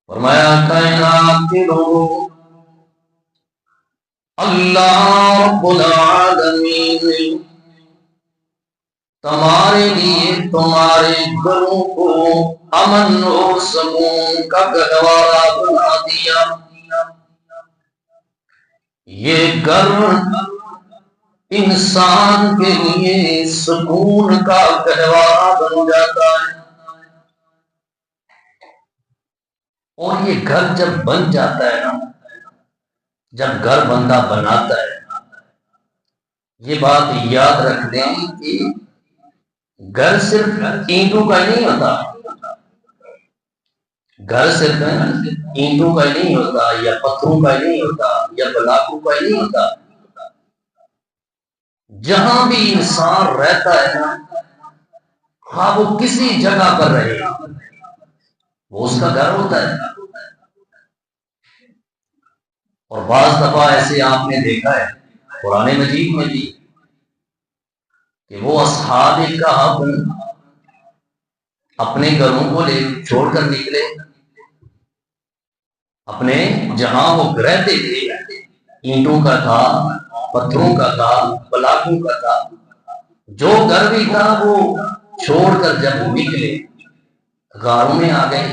فرمایا کائنات کے لوگوں، اللہ رب العالمین نے تمہارے لیے تمہارے گھروں کو امن اور سکون کا گہوارہ بنا دیا۔ یہ گھر انسان کے لیے سکون کا گہوارہ بن جاتا ہے، اور یہ گھر جب بن جاتا ہے نا، جب گھر بندہ بناتا ہے، یہ بات یاد رکھ لیں کہ گھر صرف اینٹوں کا ہی نہیں ہوتا، گھر صرف اینٹوں کا ہی نہیں ہوتا، یا پتھروں کا ہی نہیں ہوتا، یا بلاکوں کا ہی نہیں ہوتا۔ جہاں بھی انسان رہتا ہے نا، ہاں وہ کسی جگہ پر رہے، وہ اس کا گھر ہوتا ہے۔ اور بعض دفعہ ایسے آپ نے دیکھا ہے قرآن مجید میں بھی کہ وہ اصحاب کہف اپنے گھروں کو لے چھوڑ کر نکلے، اپنے جہاں وہ رہتے تھے، اینٹوں کا تھا، پتھروں کا تھا، بلاکوں کا تھا، جو گھر بھی تھا وہ چھوڑ کر جب نکلے غاروں میں آ گئے۔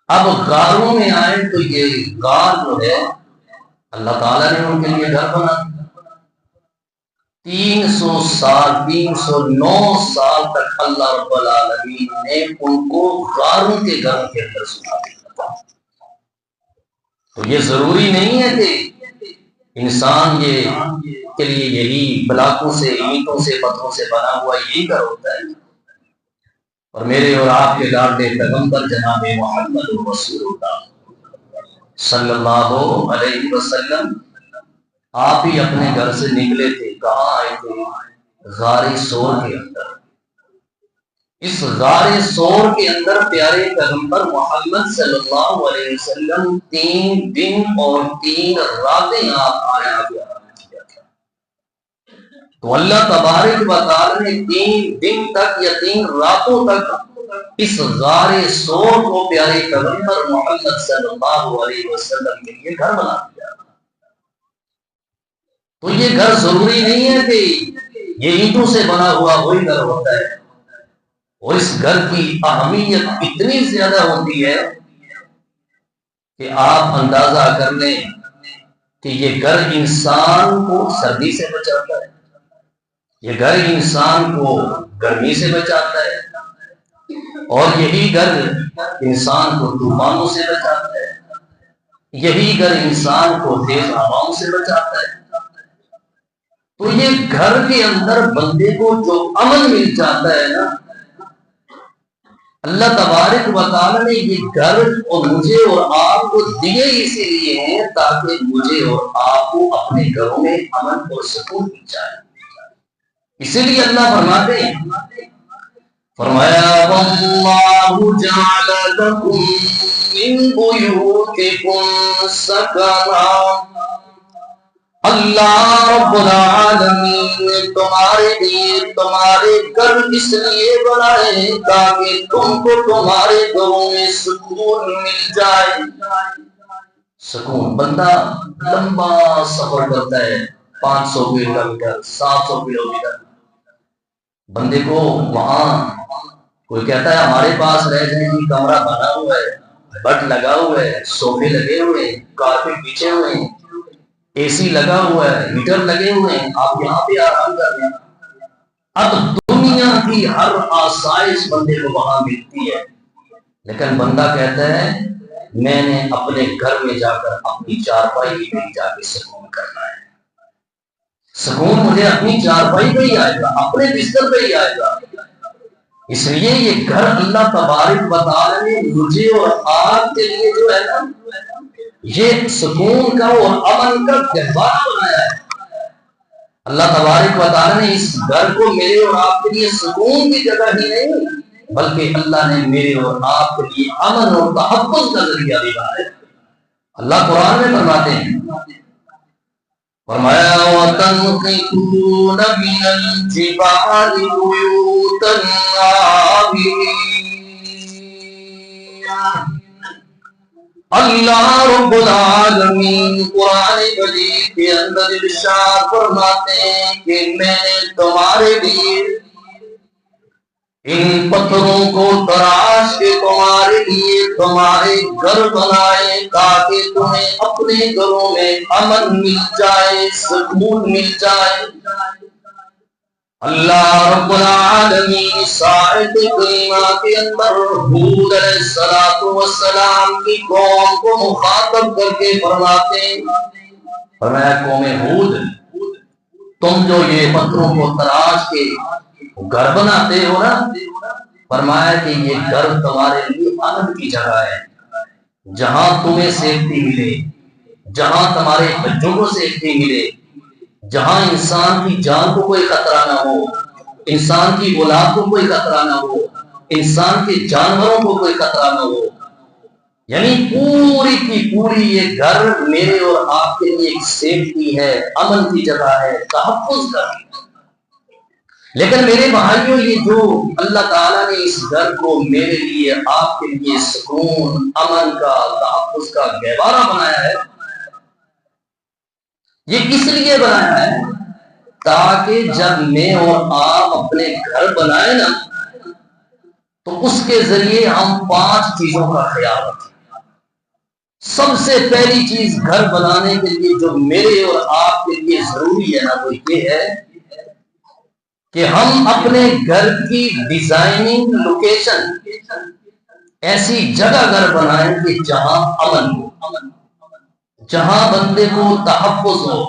اب غاروں میں آئے تو یہ غار جو ہے اللہ تعالیٰ نے ان کے لیے گھر بنا دیا۔ 309 سال تک اللہ رب العالمین نے ان کو غاروں کے گھروں کے اندر سنا دیا۔ تو یہ ضروری نہیں ہے کہ انسان یہ کے لیے یہی بلاکوں سے، اینٹوں سے، پتھروں سے بنا ہوا یہی گھر ہوتا ہے۔ اور میرے اور آپ کے لاڈلے پیغمبر جناب محمد رسول اللہ صلی اللہ علیہ وسلم آپ ہی اپنے گھر سے نکلے تھے، کہاں آئے تھے؟ غار ثور کے اندر۔ اس غار ثور کے اندر پیارے پیغمبر محمد صلی اللہ علیہ وسلم 3 دن اور 3 راتیں آپ آیا کیا تھا۔ تو اللہ تبارک و تعالی نے 3 دن تک یا 3 راتوں تک اس غار ثور کو پیارے پیغمبر محمد صلی اللہ علیہ وسلم کے لیے گھر بنا دیا۔ تو یہ گھر ضروری نہیں ہے کہ یہ اینٹوں سے بنا ہوا وہی گھر ہوتا ہے، اور اس گھر کی اہمیت اتنی زیادہ ہوتی ہے کہ آپ اندازہ کر لیں کہ یہ گھر انسان کو سردی سے بچاتا ہے، یہ گھر انسان کو گرمی سے بچاتا ہے، اور یہی گھر انسان کو طوفانوں سے بچاتا ہے، یہی گھر انسان کو تیز ہواؤں سے بچاتا ہے۔ تو یہ گھر کے اندر بندے کو جو امن مل جاتا ہے نا، اللہ تبارک و تعالی نے یہ گھر اور مجھے اور آپ کو دیے اسی لیے ہیں تاکہ مجھے اور آپ کو اپنے گھروں میں امن اور سکون مل جائے۔ اسی لیے اللہ فرماتے ہیں، فرمایا وَاللَّهُ جَعَلَ لَكُم مِّن بُيُوتِكُمْ سَكَنًا، اللہ رب العالمین نے تمہارے لیے تمہارے گھر اس لیے بنائے تاکہ تم کو تمہارے گھروں میں سکون مل جائے۔ سکون، بندہ لمبا سفر کرتا ہے، 500 کلومیٹر، 700 کلومیٹر، بندے کو وہاں کوئی کہتا ہے ہمارے پاس رہ جائیں گے، کمرہ بنا ہوا ہے، بٹ لگا ہوا ہے، صوفے لگے ہوئے ہیں، کارپیٹ بچھے ہوئے ہیں، اے سی لگا ہوا ہے، ہیٹر لگے ہوئے ہیں، آپ یہاں پہ آرام کر رہے ہیں۔ اب دنیا کی ہر آسائش بندے کو وہاں ملتی ہے، لیکن بندہ کہتا ہے میں نے اپنے گھر میں جا کر اپنی چارپائی میں جا کے سکون کرنا ہے۔ سکون مجھے اپنی چارپائی پہ ہی آئے گا، اپنے بستر پہ ہی آئے گا۔ اس لیے یہ گھر اللہ تبارک و تعالی نے مجھے اور آپ کے لیے جو ہے نا، یہ سکون کا اور امن کا گہوارہ بنایا ہے۔ اللہ تبارک و تعالی نے اس گھر کو میرے اور آپ کے لیے سکون کی جگہ ہی نہیں، بلکہ اللہ نے میرے اور آپ کے لیے امن اور تحفظ کا ذریعہ بھی بنایا۔ اللہ قرآن میں فرماتے ہیں، فرمایا وَتَنْحِتُونَ مِنَ الْجِبَالِ بُيُوتًا آمِنِينَ، اللہ رب العالمین قرآن مجید کے اندر ارشاد فرماتے ہیں کہ میں نے تمہارے لیے ان پتھروں کو تراش کے تمہارے لیے تمہارے گھر بنائے تاکہ تمہیں اپنے گھروں میں امن مل جائے، سکون مل جائے۔ اللہ رب العالمین اس آیت کریمہ کے اندر ہود علیہ السلام کی قوم کو مخاطب کر کے فرماتے ہیں، فرمایا قوم ہود، تم جو یہ پتھروں کو تراش کے گھر بناتے ہو نا، فرمایا کہ یہ گھر تمہارے لیے امن کی جگہ ہے، جہاں تمہیں سیفٹی ملے، جہاں تمہارے بچوں کو سیفٹی ملے، جہاں انسان کی جان کو کوئی خطرہ نہ ہو، انسان کی اولاد کو کوئی خطرہ نہ ہو، انسان کے جانوروں کو کوئی خطرہ نہ ہو۔ یعنی پوری کی پوری یہ گھر میرے اور آپ کے لیے ایک سیفٹی ہے، امن کی جگہ ہے، تحفظ کا۔ لیکن میرے بھائیوں، یہ جو اللہ تعالیٰ نے اس گھر کو میرے لیے، آپ کے لیے سکون، امن کا، تحفظ کا گہوارہ بنایا ہے، یہ کس لیے بنایا ہے؟ تاکہ جب میں اور آپ اپنے گھر بنائیں نا، تو اس کے ذریعے ہم 5 چیزوں کا خیال رکھیں۔ سب سے پہلی چیز گھر بنانے کے لیے جو میرے اور آپ کے لیے ضروری ہے نا، وہ یہ ہے کہ ہم اپنے گھر کی ڈیزائننگ لوکیشن ایسی جگہ گھر بنائیں کہ جہاں امن ہو، جہاں بندے کو تحفظ ہو،